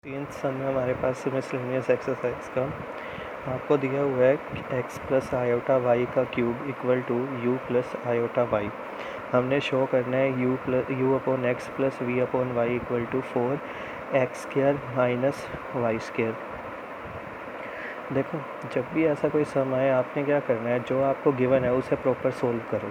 13th सम में हमारे पास miscellaneous exercise का आपको दिया हुआ है x प्लस आयोटा वाई का cube equal to u plus iota y. हमने शो करना है u upon x plus v upon y equal to 4x square minus y square. देखो, जब भी ऐसा कोई सम आए आपने क्या करना है, जो आपको गिवन है उसे प्रॉपर सोल्व करो।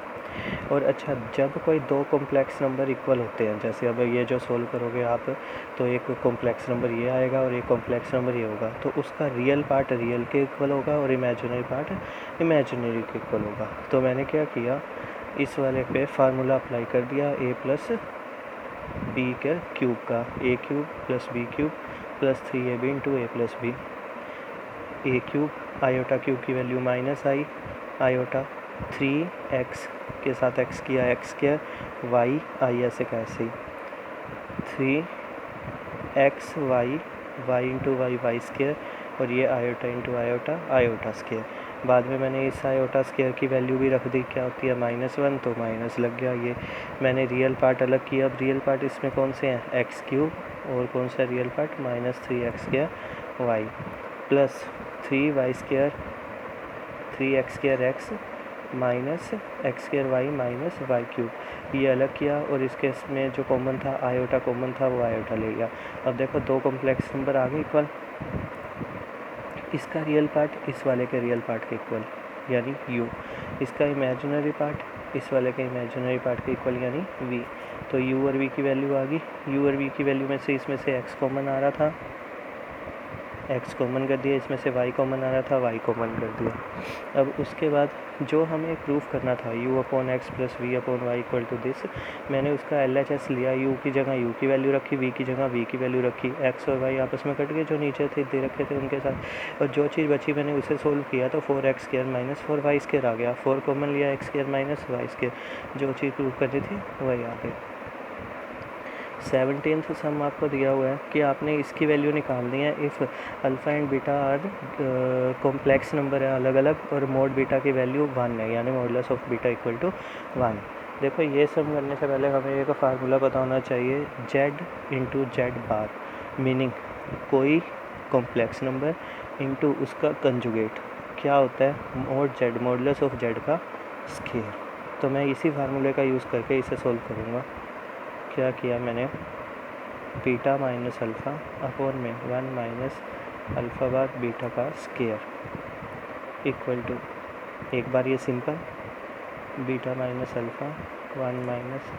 और अच्छा, जब कोई दो कॉम्प्लेक्स नंबर इक्वल होते हैं, जैसे अब ये जो सोल्व करोगे आप, तो एक कॉम्प्लेक्स नंबर ये आएगा और एक कॉम्प्लेक्स नंबर ये होगा, तो उसका रियल पार्ट रियल के इक्वल होगा और इमेजिनरी पार्ट इमेजिनरी के इक्वल होगा। तो मैंने क्या किया, इस वाले पे फार्मूला अप्लाई कर दिया a प्लस बी के क्यूब का, a cube plus b cube plus 3ab into a plus B. A cube iota cube की value minus i iota 3x के साथ x किया x स्क्वायर वाई आई ऐसे का ऐसे ही 3x y into y square और ये आयोटा इंटू आयोटा स्क्वायर। बाद में मैंने इस आयोटा स्क्वायर की वैल्यू भी रख दी, क्या होती है -1, तो माइनस लग गया। ये मैंने रियल पार्ट अलग किया। अब रियल पार्ट इसमें कौन से हैं, एक्स क्यूब और कौन सा real part -3x square y plus 3y square 3x square x minus x square y minus y cube. ये अलग किया और इसके इसमें जो कॉमन था आयोटा कॉमन था, वो आयोटा ले गया। अब देखो, दो कॉम्प्लेक्स नंबर आ गए इक्वल, इसका रियल पार्ट इस वाले के रियल पार्ट के इक्वल यानी u, इसका इमेजिनरी पार्ट इस वाले के इमेजिनरी पार्ट के इक्वल यानी v। तो u और v की वैल्यू आ गई। u और v की वैल्यू में से इसमें से x कॉमन आ रहा था, x कॉमन कर दिया, इसमें से y कॉमन आ रहा था, y कॉमन कर दिया। अब उसके बाद जो हमें प्रूफ करना था u upon x plus v upon y equal to this, मैंने उसका LHS लिया। u की जगह u की वैल्यू रखी, v की जगह v की वैल्यू रखी, x और y आपस में कट गए जो नीचे थे दे रखे थे उनके साथ, और जो चीज़ बची मैंने उसे सोल्व किया तो 4x square minus 4y square आ गया। 4 कॉमन लिया, x square minus y square, जो चीज़ प्रूफ करनी थी वही आ गई। 17th सम आपको दिया हुआ है कि आपने इसकी वैल्यू निकालनी है if alpha and beta are complex number है अलग अलग और मोड बीटा की वैल्यू 1 है, यानी modulus of beta equal to 1। देखो, ये सम करने से पहले हमें एक फार्मूला पता होना चाहिए, z इंटू जेड बार, मीनिंग कोई कॉम्प्लेक्स नंबर इंटू उसका कंजुगेट क्या होता है, mode Z modulus of Z का स्क्वायर। तो मैं इसी फार्मूले का यूज़ करके इसे सोल्व करूँगा। क्या किया मैंने, बीटा माइनस अल्फ़ा अपॉन में 1 माइनस अल्फ़ा बार बीटा का स्क्वायर इक्वल टू, एक बार ये simple beta minus alpha 1 minus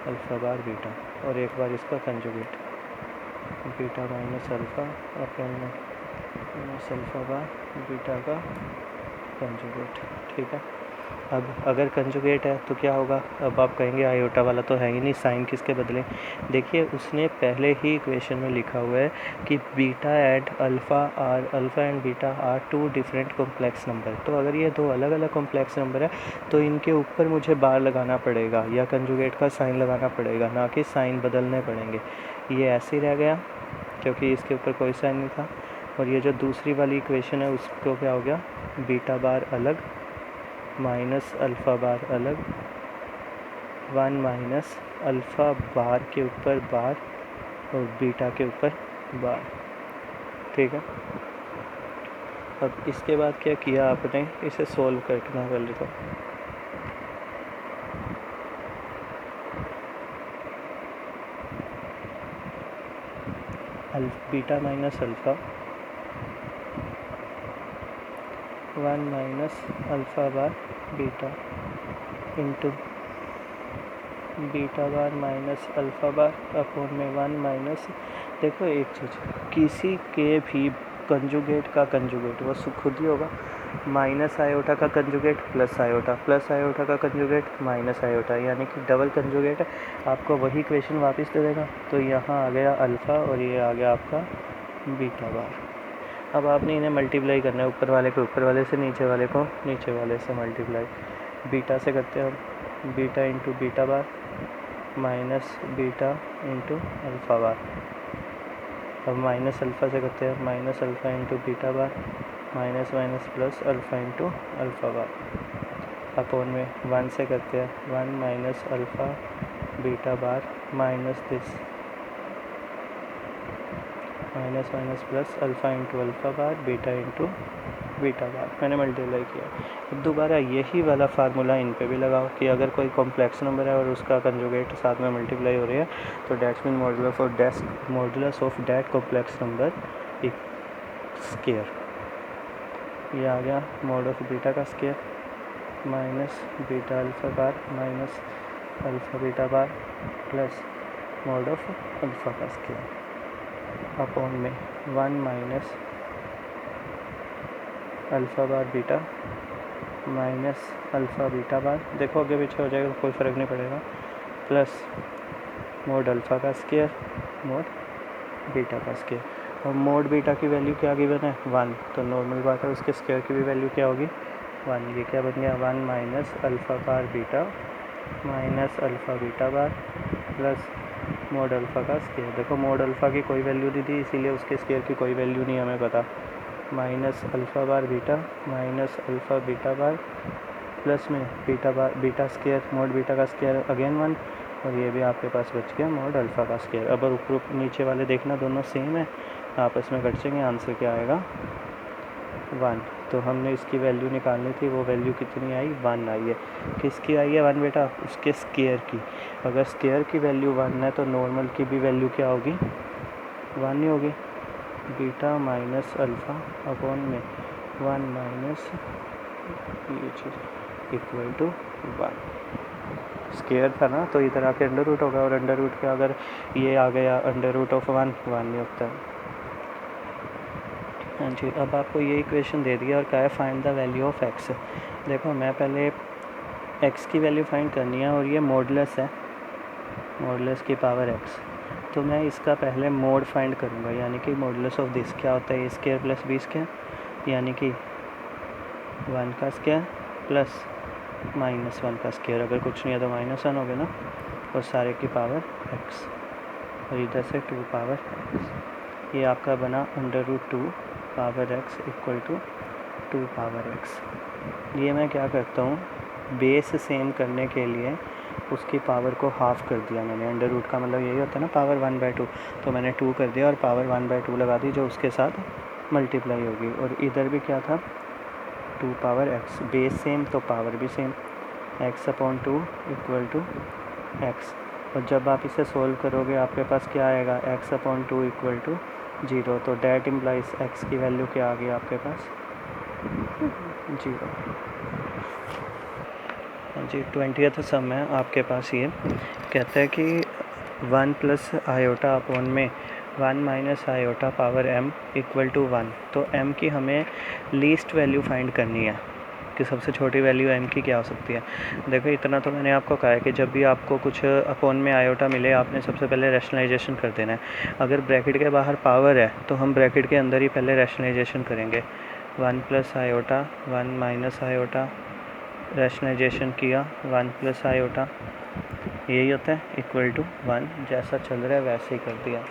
alpha bar beta, और एक बार इसका conjugate beta minus alpha upon में माइनस अल्फ़ा बार बीटा का कंजुगेट। ठीक है, अब अगर कंजुगेट है तो क्या होगा, अब आप कहेंगे आयोटा वाला तो है ही नहीं, साइन किसके बदले। देखिए, उसने पहले ही इक्वेशन में लिखा हुआ है कि beta and alpha and beta are two different complex number. तो अगर ये दो अलग अलग कॉम्प्लेक्स नंबर है तो इनके ऊपर मुझे बार लगाना पड़ेगा या कंजुगेट का साइन लगाना पड़ेगा, ना कि साइन बदलने पड़ेंगे। ये ऐसे ही रह गया क्योंकि इसके ऊपर कोई साइन नहीं था। और ये जो दूसरी वाली इक्वेशन है उसको क्या हो गया, बीटा बार अलग माइनस अल्फ़ा बार अलग, 1 माइनस अल्फ़ा बार के ऊपर बार और बीटा के ऊपर बार। ठीक है, अब इसके बाद क्या किया आपने, इसे सोल्व करना पहले तो beta minus alpha 1 minus alpha bar beta into beta bar minus alpha bar upon में 1 माइनस, देखो एक चीज़, किसी के भी कंजुगेट का कंजुगेट वो खुद ही होगा, माइनस आयोटा का कंजुगेट प्लस आयोटा का कंजुगेट माइनस आयोटा, यानी कि डबल कंजुगेट है। आपको वही इक्वेशन वापस दे देगा। तो यहाँ आ गया अल्फ़ा और ये आ गया आपका बीटा बार। अब आपने इन्हें मल्टीप्लाई करना है, ऊपर वाले को ऊपर वाले से, नीचे वाले को नीचे वाले से मल्टीप्लाई। बीटा से करते हैं हम, beta into beta bar minus beta into alpha bar. अब माइनस अल्फ़ा से करते हैं, minus alpha into beta bar minus minus plus alpha into alpha bar upon में 1 से करते हैं, 1 minus alpha beta bar minus this minus minus plus alpha into alpha bar beta into beta bar मैंने multiply किया। अब दोबारा यही वाला फार्मूला इन पे भी लगाओ कि अगर कोई कॉम्प्लेक्स नंबर है और उसका कंजुगेट साथ में मल्टीप्लाई हो रही है तो that's mean modulus of that complex number एक स्केयर। ये आ गया मॉड ऑफ बीटा का square minus beta alpha bar minus alpha beta bar plus mod of alpha का स्केयर अपॉन में 1 minus alpha bar beta minus alpha beta बार, देखो आगे पीछे हो जाएगा कोई फ़र्क नहीं पड़ेगा, प्लस मोड अल्फ़ा का स्केयर मोड बीटा का स्केयर। और मोड बीटा की वैल्यू क्या गिवन है 1, तो नॉर्मल बात है उसके स्केयर की भी वैल्यू क्या होगी 1। ये क्या बन गया 1 minus alpha bar beta minus alpha beta बार प्लस मोड अल्फ़ा का स्केयर। देखो मोड अल्फ़ा की कोई वैल्यू नहीं दी इसीलिए उसके स्केयर की कोई वैल्यू नहीं हमें पता। Minus alpha bar beta minus alpha beta बार प्लस में बीटा स्केयर मोड बीटा का स्केयर अगेन 1, और ये भी आपके पास बच गया मोड अल्फ़ा का स्केयर। अब ऊपर नीचे वाले देखना दोनों सेम है, आपस में कट जाएंगे, आंसर क्या आएगा 1। तो हमने इसकी वैल्यू निकालनी थी, वो वैल्यू कितनी आई 1 आई है। किसकी आई है 1 बेटा, उसके स्केयर की। अगर स्केयर की वैल्यू 1 है तो नॉर्मल की भी वैल्यू क्या होगी 1 ही होगी। बीटा माइनस अल्फ़ा अपॉन में 1 माइनस ये चीज़ इक्वल टू 1। स्केयर था ना तो इधर आके अंडर रूट होगा, और अंडर रूट का अगर ये आ गया अंडर रूट ऑफ 1 नहीं होता है। हाँ जी, अब आपको ये इक्वेशन दे दिया और क्या है find the value of x. देखो मैं पहले एक्स की वैल्यू फाइंड करनी है और ये मॉडुलस है, मॉडुलस की पावर एक्स। तो मैं इसका पहले मोड फाइंड करूँगा, यानी कि मॉडुलस ऑफ दिस क्या होता है ए स्केयर प्लस बी स्केयर, यानी कि 1 का स्केयर प्लस माइनस 1 का स्केयर। अगर कुछ नहीं है तो माइनस 1 हो गया ना, और सारे की पावर एक्स, और इधर से 2 पावर एक्स। ये आपका बना under root 2 power x equal to 2 power x. ये मैं क्या करता हूँ बेस सेम करने के लिए उसकी पावर को हाफ़ कर दिया मैंने। अंडर रूट का मतलब यही होता है ना पावर 1/2, तो मैंने 2 कर दिया और पावर 1/2 लगा दी जो उसके साथ मल्टीप्लाई होगी। और इधर भी क्या था 2 पावर एक्स, बेस सेम तो पावर भी same, x upon 2 equal to x. और जब आप इसे सोल्व करोगे आपके पास क्या आएगा एक्स अपॉन 2 इक्वल टू 0। तो डैट इम्प्लाइज एक्स की वैल्यू क्या आ गई आपके पास 0। जी 20th सम में आपके पास ये कहता है कि 1 प्लस आयोटा अपॉन में 1 minus iota power m equal to 1। तो m की हमें लीस्ट वैल्यू फाइंड करनी है कि सबसे छोटी वैल्यू m की क्या हो सकती है। देखो इतना तो मैंने आपको कहा है कि जब भी आपको कुछ अपॉन में आयोटा मिले आपने सबसे पहले रैशनलाइजेशन कर देना है। अगर ब्रैकेट के बाहर पावर है तो हम ब्रैकेट के अंदर ही पहले रैशनलाइजेशन करेंगे। 1 plus iota 1 minus iota, rationalisation किया 1 प्लस आयोटा, यही होता है इक्वल टू 1। जैसा चल रहा है वैसे ही कर दिया।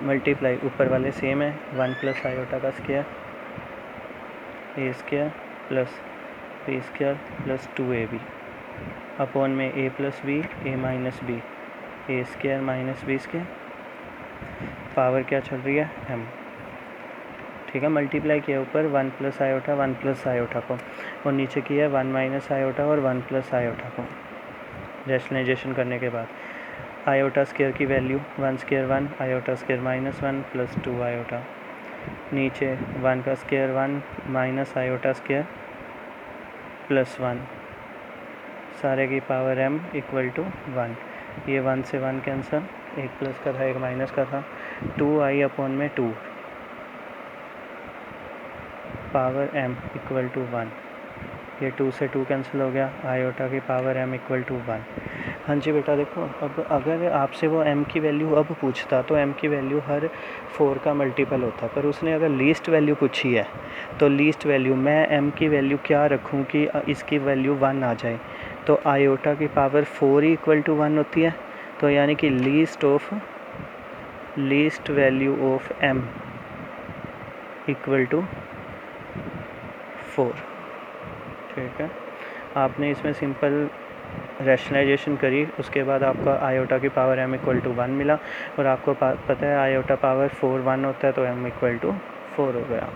मल्टीप्लाई ऊपर वाले सेम है, 1 प्लस आयोटा का square A square plus B square plus 2ab upon में a plus B A minus B A square minus B square. Power क्या चल रही है m, ठीक है। मल्टीप्लाई किया ऊपर 1 प्लस आयोटा 1 प्लस आयोटा को, और नीचे किया 1 माइनस आयोटा और 1 प्लस आयोटा को रैशनलाइजेशन करने के बाद। आयोटा स्केयर की value 1 square 1 iota square minus 1 plus 2 iota, नीचे 1 का square 1 minus iota square plus 1, सारे की पावर m इक्वल टू 1। ये 1 से 1 कैंसिल, एक प्लस का था एक माइनस का था, 2i अपॉन में 2 पावर m इक्वल टू 1। ये 2 से 2 कैंसिल हो गया, आयोटा की पावर m इक्वल टू 1। हाँ जी बेटा देखो, अब अगर आपसे वो m की वैल्यू अब पूछता तो m की वैल्यू हर 4 का मल्टीपल होता, पर उसने अगर लीस्ट वैल्यू पूछी है तो लीस्ट वैल्यू मैं m की वैल्यू क्या रखूँ कि इसकी वैल्यू 1 आ जाए। तो आयोटा की पावर 4 ही इक्वल टू 1 होती है, तो यानी कि least value of m equal to 4। ठीक है, आपने इसमें सिंपल रैशनलाइजेशन करी, उसके बाद आपका आयोटा की पावर m इक्वल टू 1 मिला, और आपको पता है आयोटा पावर 4 1 होता है, तो m इक्वल टू 4 हो गया।